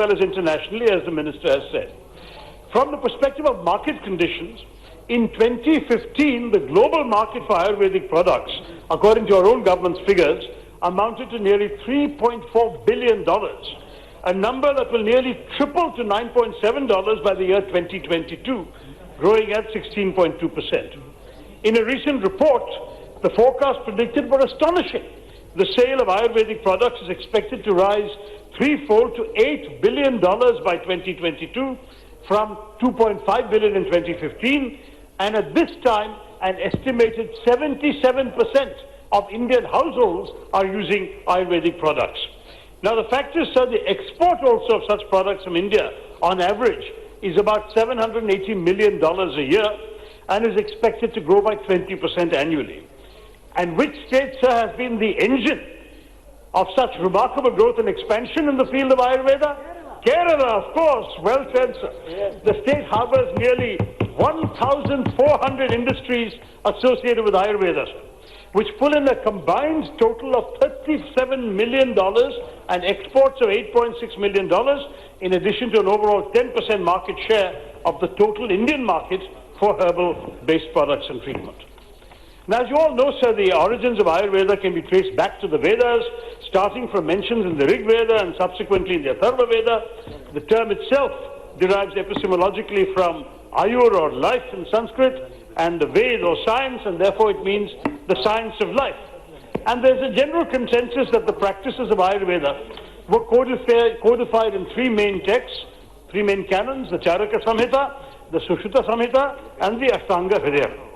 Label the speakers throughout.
Speaker 1: well as internationally, as the Minister has said. From the perspective of market conditions, in 2015, the global market for Ayurvedic products, according to our own government's figures, amounted to nearly $3.4 billion, a number that will nearly triple to $9.7 by the year 2022, growing at 16.2%. In a recent report, the forecast predicted were astonishing. The sale of Ayurvedic products is expected to rise threefold to $8 billion by 2022 from $2.5 billion in 2015, and at this time, an estimated 77% of Indian households are using Ayurvedic products. Now, the fact is, sir, the export also of such products from India, on average, is about $780 million a year and is expected to grow by 20% annually. And which state, sir, has been the engine of such remarkable growth and expansion in the field of Ayurveda? Kerala, of course. Well said, sir. Yes. The state harbors nearly 1,400 industries associated with Ayurveda, which pull in a combined total of $37 million and exports of $8.6 million, in addition to an overall 10% market share of the total Indian market for herbal-based products and treatment. Now, as you all know, sir, the origins of Ayurveda can be traced back to the Vedas, starting from mentions in the Rig Veda and subsequently in the Atharva Veda. The term itself derives epistemologically from Ayur, or life in Sanskrit, and the Ved, or science, and therefore it means the science of life. And there's a general consensus that the practices of Ayurveda were codified in three main texts, three main canons: the Charaka Samhita, the Sushruta Samhita, and the Ashtanga Hridaya.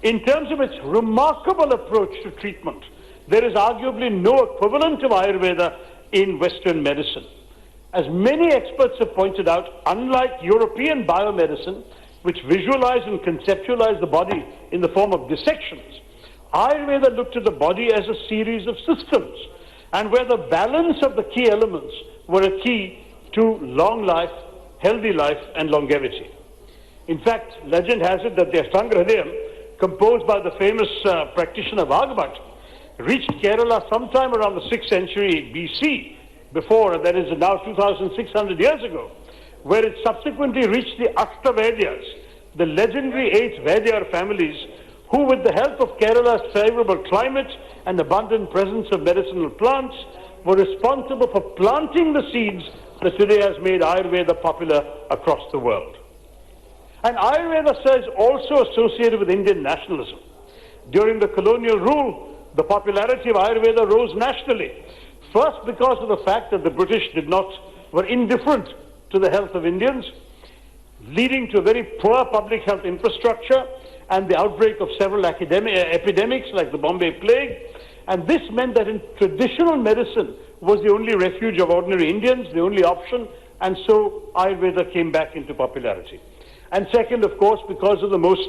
Speaker 1: In terms of its remarkable approach to treatment, there is arguably no equivalent of Ayurveda in Western medicine. As many experts have pointed out, unlike European biomedicine, which visualize and conceptualize the body in the form of dissections, Ayurveda looked at the body as a series of systems, and where the balance of the key elements were a key to long life, healthy life, and longevity. In fact, legend has it that the Ashtanga Hridayam, composed by the famous practitioner Bhagavat, reached Kerala sometime around the 6th century BC, before, that is now 2,600 years ago, where it subsequently reached the Ashtavedyas, the legendary 8 Vaidya families, who, with the help of Kerala's favorable climate and abundant presence of medicinal plants, were responsible for planting the seeds that today has made Ayurveda popular across the world. And Ayurveda, sir, is also associated with Indian nationalism. During the colonial rule, the popularity of Ayurveda rose nationally. First, because of the fact that the British were indifferent to the health of Indians, leading to a very poor public health infrastructure and the outbreak of several epidemics like the Bombay Plague. And this meant that in traditional medicine was the only refuge of ordinary Indians, the only option, and so Ayurveda came back into popularity. And second, of course, because of the most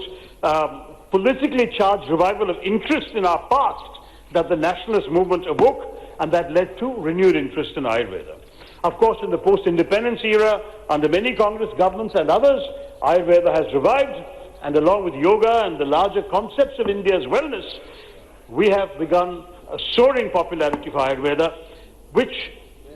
Speaker 1: politically charged revival of interest in our past that the nationalist movement awoke, and that led to renewed interest in Ayurveda. Of course, in the post-independence era, under many Congress governments and others, Ayurveda has revived, and along with yoga and the larger concepts of India's wellness, we have begun a soaring popularity for Ayurveda, which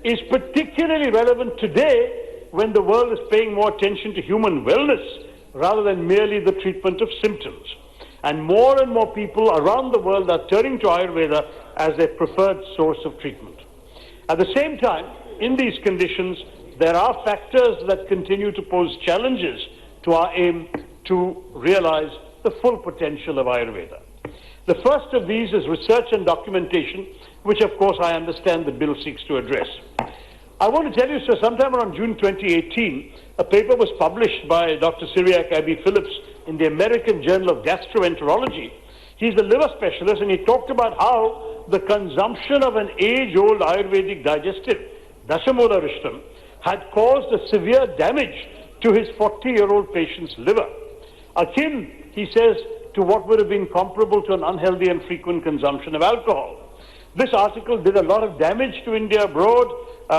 Speaker 1: is particularly relevant today when the world is paying more attention to human wellness rather than merely the treatment of symptoms. And more people around the world are turning to Ayurveda as their preferred source of treatment. At the same time, in these conditions, there are factors that continue to pose challenges to our aim to realize the full potential of Ayurveda. The first of these is research and documentation, which of course I understand the bill seeks to address. I want to tell you, sir, sometime around June 2018, a paper was published by Dr. Cyriac Abbey Phillips in the American Journal of Gastroenterology. He's a liver specialist, and he talked about how the consumption of an age-old Ayurvedic digestive, Dashamula Rishtam, had caused a severe damage to his 40-year-old patient's liver, akin, he says, to what would have been comparable to an unhealthy and frequent consumption of alcohol. This article did a lot of damage to India abroad.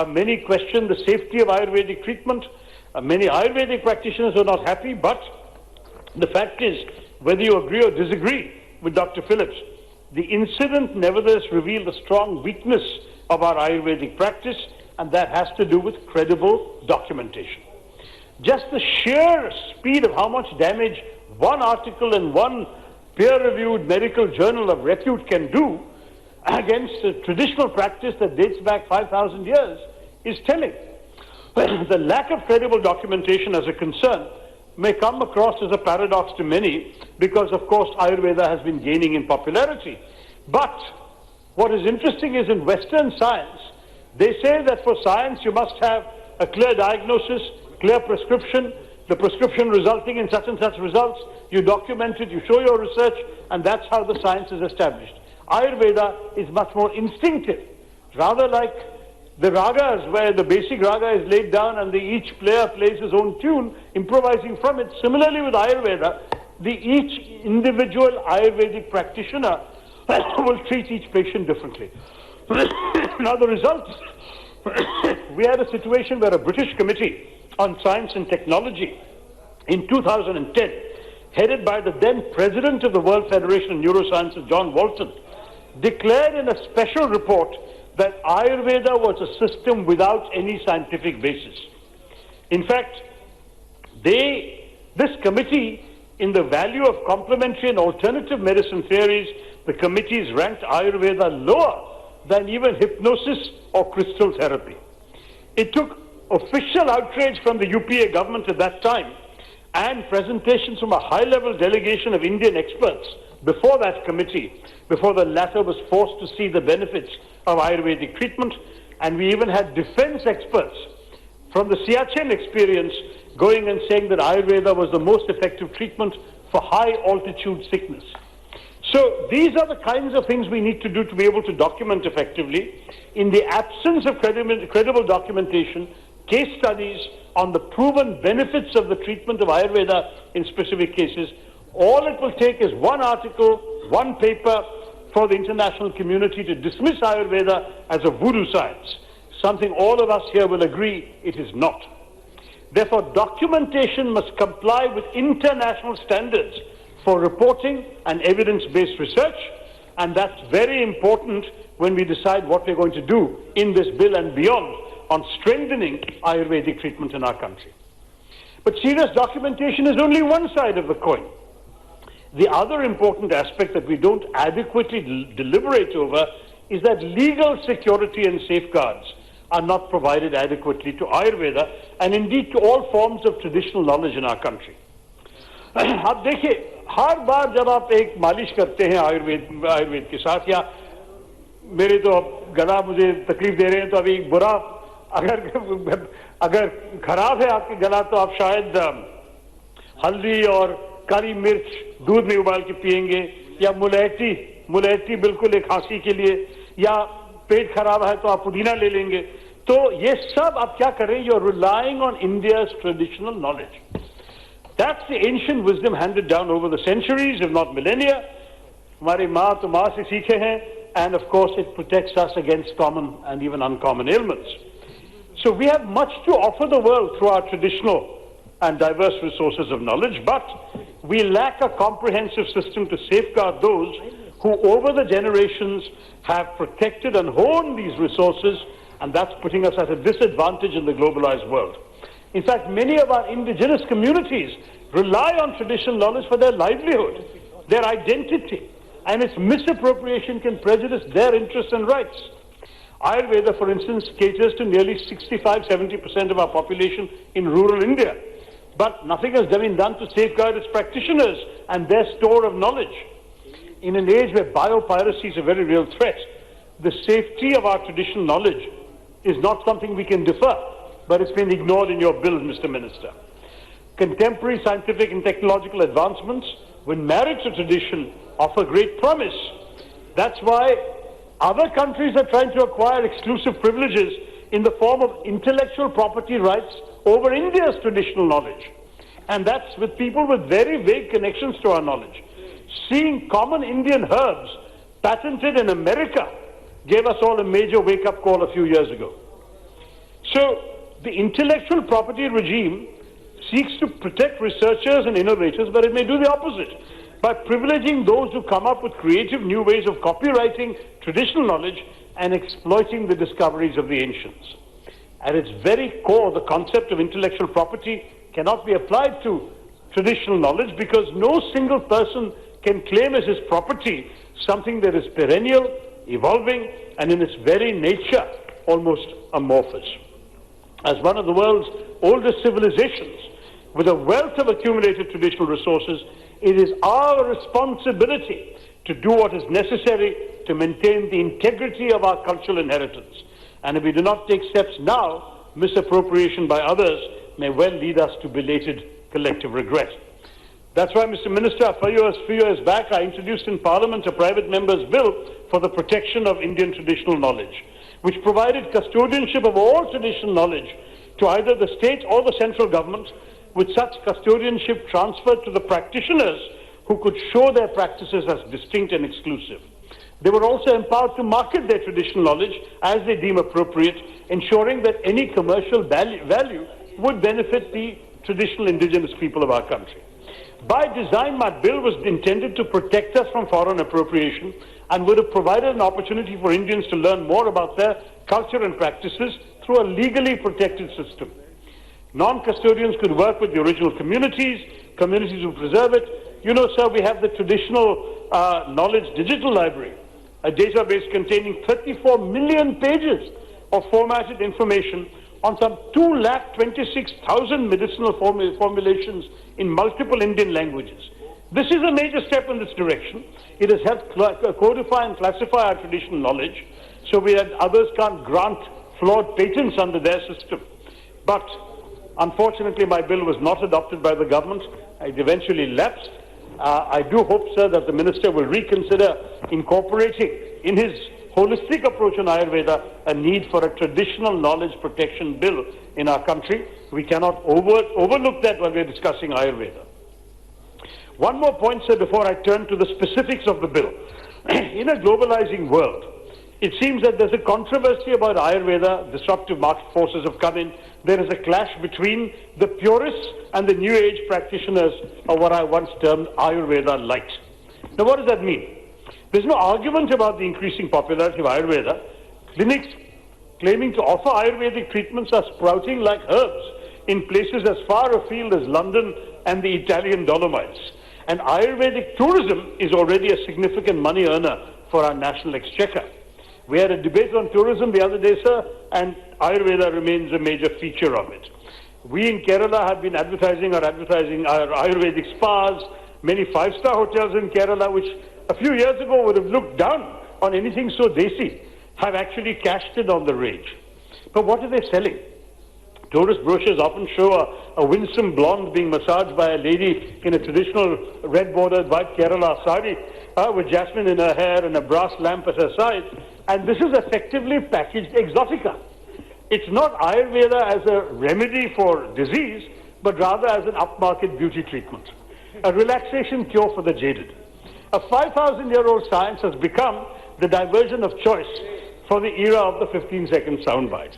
Speaker 1: Many questioned the safety of Ayurvedic treatment. Many Ayurvedic practitioners were not happy, but the fact is, whether you agree or disagree with Dr. Phillips, the incident nevertheless revealed a strong weakness of our Ayurvedic practice and that has to do with credible documentation. Just the sheer speed of how much damage one article in one peer-reviewed medical journal of repute can do against a traditional practice that dates back 5,000 years is telling. The lack of credible documentation as a concern may come across as a paradox to many because, of course, Ayurveda has been gaining in popularity. But what is interesting is in Western science, they say that for science you must have a clear diagnosis, clear prescription, the prescription resulting in such and such results, you document it, you show your research, and that's how the science is established. Ayurveda is much more instinctive, rather like the ragas, where the basic raga is laid down and each player plays his own tune, improvising from it. Similarly with Ayurveda, each individual Ayurvedic practitioner will treat each patient differently. Now the result, we had a situation where a British committee on science and technology in 2010, headed by the then president of the World Federation of Neurosciences, John Walton, declared in a special report that Ayurveda was a system without any scientific basis. In fact, this committee, in the value of complementary and alternative medicine theories, the committees ranked Ayurveda lower than even hypnosis or crystal therapy. It took official outrage from the UPA government at that time and presentations from a high-level delegation of Indian experts before that committee, before the latter was forced to see the benefits of Ayurvedic treatment, and we even had defense experts from the Siachen experience going and saying that Ayurveda was the most effective treatment for high-altitude sickness. So these are the kinds of things we need to do to be able to document effectively. In the absence of credible documentation, case studies on the proven benefits of the treatment of Ayurveda in specific cases, all it will take is one article, one paper for the international community to dismiss Ayurveda as a voodoo science, something all of us here will agree it is not. Therefore, documentation must comply with international standards for reporting and evidence-based research, and that's very important when we decide what we're going to do in this bill and beyond on strengthening Ayurvedic treatment in our country. But serious documentation is only one side of the coin. The other important aspect that we don't adequately deliberate over is that legal security and safeguards are not provided adequately to Ayurveda and indeed to all forms of traditional knowledge in our country. आप देखिए, हर बार जब आप एक मालिश करते हैं आयुर्वेद के साथ, या मेरे तो गला मुझे तकलीफ दे रहे हैं, तो अभी बुरा अगर खराब है आपके गला तो आप शायद हल्दी और काली मिर्च दूध में उबाल के पिएंगे, या मुलैती बिल्कुल एक खांसी के लिए, या पेट खराब है तो आप पुदीना ले लेंगे. तो ये सब आप क्या करें? You are relying on India's traditional knowledge. That's the ancient wisdom handed down over the centuries, if not millennia. हमारी माँ तो माँ से सीखे हैं, and of course it protects us against common and even uncommon ailments. So we have much to offer the world through our traditional and diverse resources of knowledge, but we lack a comprehensive system to safeguard those who over the generations have protected and honed these resources, and that's putting us at a disadvantage in the globalized world. In fact, many of our indigenous communities rely on traditional knowledge for their livelihood, their identity, and its misappropriation can prejudice their interests and rights. Ayurveda, for instance, caters to nearly 65-70% of our population in rural India, but nothing has been done to safeguard its practitioners and their store of knowledge. In an age where biopiracy is a very real threat, the safety of our traditional knowledge is not something we can defer, but it's been ignored in your bill, Mr. Minister. Contemporary scientific and technological advancements, when married to tradition, offer great promise. That's why other countries are trying to acquire exclusive privileges in the form of intellectual property rights over India's traditional knowledge. And that's with people with very vague connections to our knowledge. Seeing common Indian herbs patented in America gave us all a major wake-up call a few years ago. So, the intellectual property regime seeks to protect researchers and innovators, but it may do the opposite by privileging those who come up with creative new ways of copyrighting traditional knowledge and exploiting the discoveries of the ancients. At its very core, the concept of intellectual property cannot be applied to traditional knowledge because no single person can claim as his property something that is perennial, evolving, and in its very nature almost amorphous. As one of the world's oldest civilizations, with a wealth of accumulated traditional resources, it is our responsibility to do what is necessary to maintain the integrity of our cultural inheritance. And if we do not take steps now, misappropriation by others may well lead us to belated collective regret. That's why, Mr. Minister, a few years back, I introduced in Parliament a private member's bill for the protection of Indian traditional knowledge, which provided custodianship of all traditional knowledge to either the state or the central government, with such custodianship transferred to the practitioners who could show their practices as distinct and exclusive. They were also empowered to market their traditional knowledge as they deem appropriate, ensuring that any commercial value would benefit the traditional indigenous people of our country. By design, my bill was intended to protect us from foreign appropriation and would have provided an opportunity for Indians to learn more about their culture and practices through a legally protected system. Non-custodians could work with the original communities who preserve it. You know, sir, we have the traditional knowledge digital library, a database containing 34 million pages of formatted information on some 226,000 medicinal formulations in multiple Indian languages. This is a major step in this direction. It has helped codify and classify our traditional knowledge, so others can't grant flawed patents under their system. But unfortunately, my bill was not adopted by the government. It eventually lapsed. I do hope, sir, that the minister will reconsider incorporating in his holistic approach on Ayurveda a need for a traditional knowledge protection bill in our country. We cannot overlook that when we are discussing Ayurveda. One more point, sir, before I turn to the specifics of the bill. In a globalizing world, it seems that there's a controversy about Ayurveda. Disruptive market forces have come in. There is a clash between the purists and the New Age practitioners of what I once termed Ayurveda light. Now, what does that mean? There's no argument about the increasing popularity of Ayurveda. Clinics claiming to offer Ayurvedic treatments are sprouting like herbs in places as far afield as London and the Italian Dolomites. And Ayurvedic tourism is already a significant money earner for our national exchequer. We had a debate on tourism the other day, sir, and Ayurveda remains a major feature of it. We in Kerala have been advertising our Ayurvedic spas, many five-star hotels in Kerala, which a few years ago would have looked down on anything so desi, have actually cashed in on the rage. But what are they selling? Tourist brochures often show a winsome blonde being massaged by a lady in a traditional red-bordered white Kerala sari with jasmine in her hair and a brass lamp at her side. And this is effectively packaged exotica. It's not Ayurveda as a remedy for disease, but rather as an upmarket beauty treatment, a relaxation cure for the jaded. A 5,000-year-old science has become the diversion of choice for the era of the 15-second soundbite.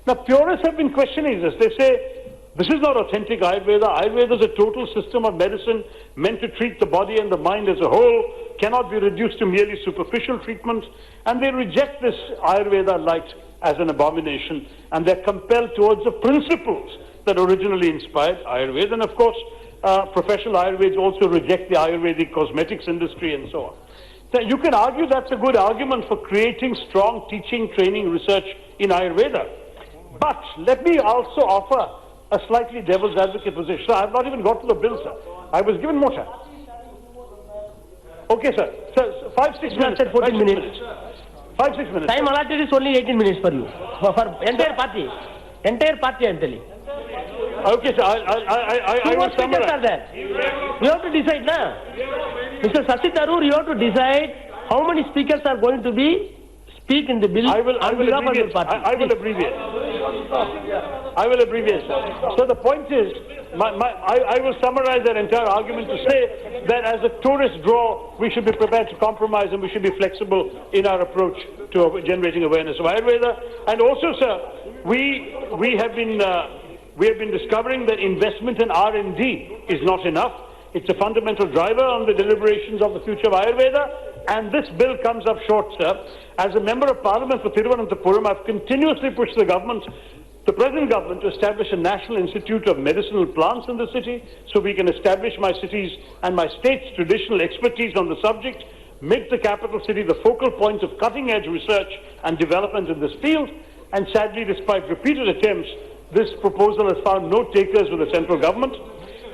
Speaker 1: Now, purists have been questioning this. They say, this is not authentic Ayurveda. Ayurveda is a total system of medicine meant to treat the body and the mind as a whole, cannot be reduced to merely superficial treatment, and they reject this Ayurveda light as an abomination, and they're compelled towards the principles that originally inspired Ayurveda. And of course, professional Ayurveds also reject the Ayurvedic cosmetics industry and so on. So you can argue that's a good argument for creating strong teaching, training, research in Ayurveda. But let me also offer a slightly devil's advocate position. So I have not even got to the bill, sir. I was given more time. Okay, sir. So 5-6 minutes. 14 minutes. 5-6 minutes.
Speaker 2: Time allotted is only 18 minutes for you. For entire party. Entire party, I'm telling.
Speaker 1: Okay, sir. I will summarize.
Speaker 2: Are there? You have to decide, na? Mr. Shashi Tharoor, you have to decide how many speakers are going to be speak in the bill.
Speaker 1: I will abbreviate. I will abbreviate, sir. So the point is, I will summarize that entire argument to say that as a tourist draw, we should be prepared to compromise and we should be flexible in our approach to generating awareness of Ayurveda. And also, sir, we have been discovering that investment in R&D is not enough. It's a fundamental driver on the deliberations of the future of Ayurveda, and this bill comes up short, sir. As a member of Parliament for Thiruvananthapuram, I've continuously pushed the government the present government to establish a National Institute of Medicinal Plants in the city so we can establish my city's and my state's traditional expertise on the subject, make the capital city the focal point of cutting-edge research and development in this field, and sadly, despite repeated attempts, this proposal has found no takers with the central government.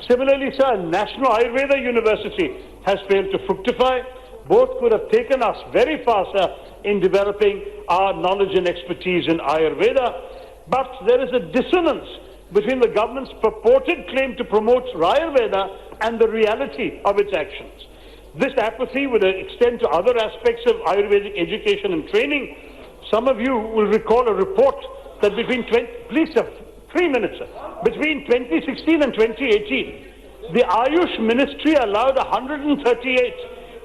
Speaker 1: Similarly, sir, a National Ayurveda University has failed to fructify. Both could have taken us very far, sir, in developing our knowledge and expertise in Ayurveda. But there is a dissonance between the government's purported claim to promote Ayurveda and the reality of its actions. This apathy would extend to other aspects of Ayurvedic education and training. Some of you will recall a report that between 2016 and 2018, the Ayush Ministry allowed 138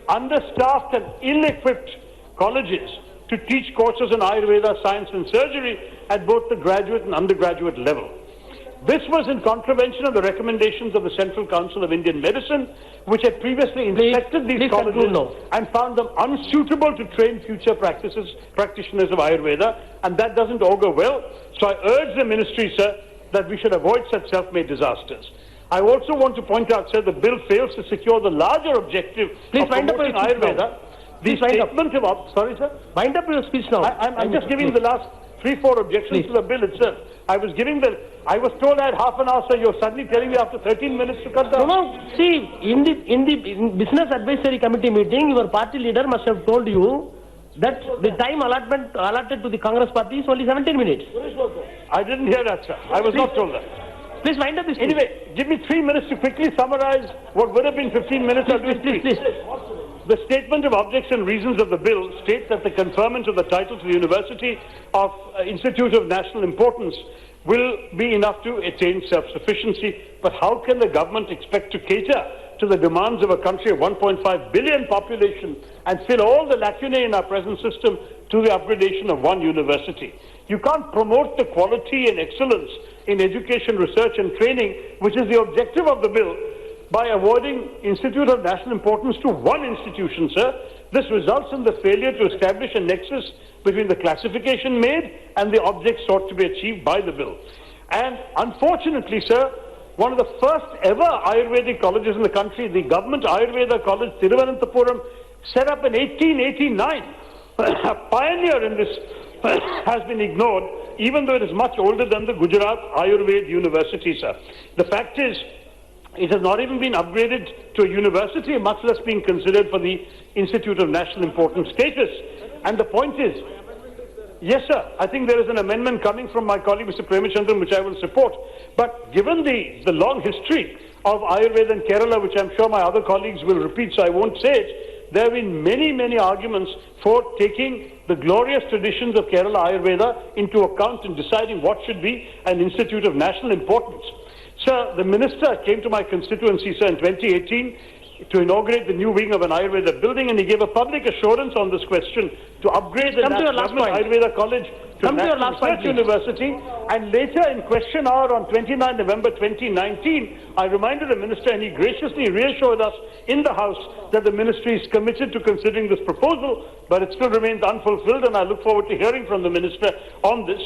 Speaker 1: understaffed and ill-equipped colleges to teach courses in Ayurveda, science and surgery at both the graduate and undergraduate level. This was in contravention of the recommendations of the Central Council of Indian Medicine, which had previously inspected these colleges and found them unsuitable to train future practitioners of Ayurveda, and that doesn't augur well. So I urge the ministry, sir, that we should avoid such self-made disasters. I also want to point out, sir, the bill fails to secure the larger objective of promoting Ayurveda. The statement of... Sorry, sir?
Speaker 2: Wind up your speech now.
Speaker 1: I'm just giving the last 3-4 objections to the bill itself. I was told I had half an hour, sir. You're suddenly telling me after 13 minutes to cut down.
Speaker 2: No. See, in the Business Advisory Committee meeting, your party leader must have told you that the time allotted to the Congress party is only 17 minutes.
Speaker 1: I didn't hear that, sir. I was not told that.
Speaker 2: Please wind up this speech.
Speaker 1: Anyway, give me 3 minutes to quickly summarize what would have been 15 minutes.
Speaker 2: Please.
Speaker 1: The statement of objects and reasons of the bill states that the conferment of the title to the University of Institute of National Importance will be enough to attain self-sufficiency. But how can the government expect to cater to the demands of a country of 1.5 billion population and fill all the lacunae in our present system to the upgradation of one university? You can't promote the quality and excellence in education, research and training, which is the objective of the bill, by awarding Institute of National Importance to one institution, sir. This results in the failure to establish a nexus between the classification made and the objects sought to be achieved by the bill. And unfortunately, sir, one of the first ever Ayurvedic colleges in the country, the Government Ayurveda College, Thiruvananthapuram, set up in 1889, a pioneer in this, has been ignored, even though it is much older than the Gujarat Ayurveda University, sir. The fact is, it has not even been upgraded to a university, much less being considered for the Institute of National Importance status. And the point is, yes, sir, I think there is an amendment coming from my colleague, Mr. Premachandran, which I will support. But given the long history of Ayurveda in Kerala, which I'm sure my other colleagues will repeat, so I won't say it, there have been many arguments for taking the glorious traditions of Kerala Ayurveda into account in deciding what should be an Institute of National Importance. Sir, the minister came to my constituency, sir, in 2018 to inaugurate the new wing of an Ayurveda building, and he gave a public assurance on this question to upgrade the National Ayurveda College to National Research University. And later in question hour on 29 November 2019, I reminded the minister, and he graciously reassured us in the House that the ministry is committed to considering this proposal, but it still remains unfulfilled, and I look forward to hearing from the minister on this.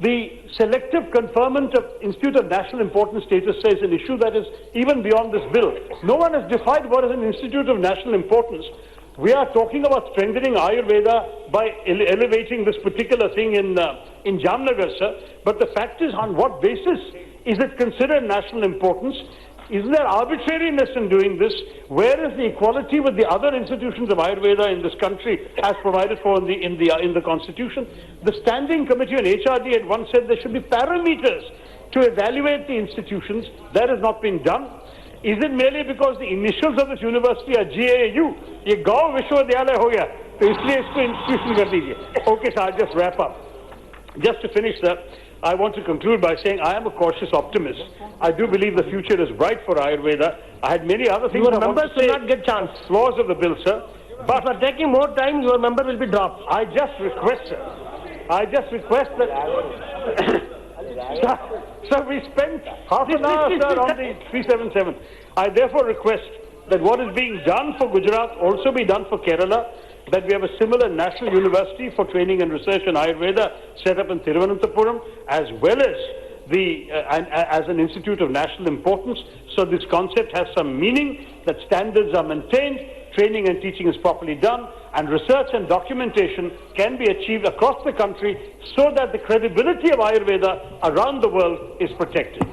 Speaker 1: The selective conferment of Institute of National Importance status is an issue that is even beyond this bill. No one has defined what is an Institute of National Importance. We are talking about strengthening Ayurveda by elevating this particular thing in Jamnagar, sir. But the fact is, on what basis is it considered national importance? Isn't there arbitrariness in doing this? Where is the equality with the other institutions of Ayurveda in this country as provided for in the Constitution? The Standing Committee on HRD had once said there should be parameters to evaluate the institutions. That has not been done. Is it merely because the initials of this university are GAU? Ye Gaon Vishwavidyalaya ho gaya, to isliye isko institution kar dijiye. Okay, sir, I'll just wrap up. Just to finish, sir, I want to conclude by saying I am a cautious optimist. I do believe the future is bright for Ayurveda. I had many other things
Speaker 2: your members will not get chance.
Speaker 1: Flaws of the bill, sir.
Speaker 2: But for taking more time, your member will be dropped.
Speaker 1: I just request, sir. that... Sir, we spent half an hour, sir, on the 377. I therefore request that what is being done for Gujarat also be done for Kerala. that we have a similar national university for training and research in Ayurveda set up in Thiruvananthapuram, as well as as an institute of national importance. So this concept has some meaning, that standards are maintained, training and teaching is properly done, and research and documentation can be achieved across the country so that the credibility of Ayurveda around the world is protected.